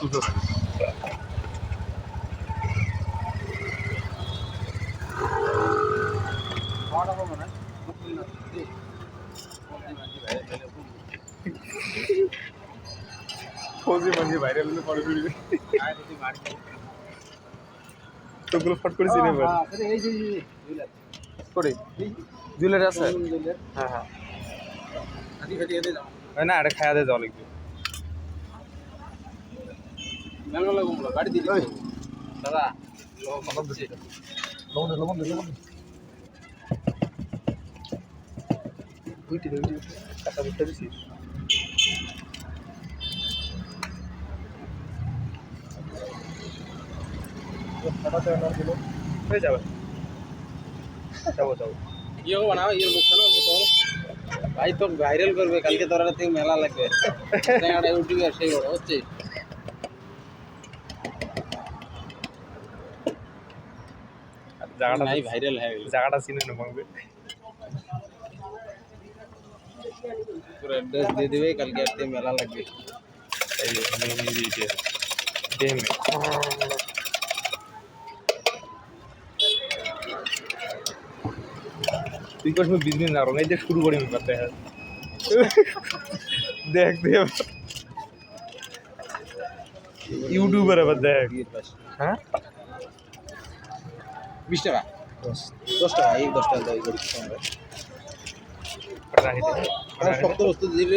দুটো ফৌজি মাঝি ভাইরাল হলে পরে ফিরবে তোগুলো ফট করে চিনে পারে করে জুয়েলারি আছে হ্যাঁ হ্যাঁ না এটা খায়া দিয়ে যাওয়া লাগবে গাড়ি দিয়ে দাদা কাঁচা বুঝতে দিছিস হয়ে যাবে যাবো যাবো ইয়ে বানাও ইয়ে মুখ না ভাই তো ভাইরাল করবে কালকে তোর থেকে মেলা লাগবে ইউটিউবে সেই বড় হচ্ছে জায়গাটা নাই ভাইরাল হয়ে গেল জায়গাটা চিনে না পারবে পুরো অ্যাড্রেস দিয়ে দিবে কালকে আসতে মেলা লাগবে এই নিয়ে দিয়েছে দেমে তুই কোন বিজনেস না রঙে যে শুরু করি ব্যাপার দেখ দেখ ইউটিউবার আবার দেখ হ্যাঁ 20 টাকা 10 টাকা এই 10 টাকা দাও রাখি দে সপ্তাহ বস্তু দিলে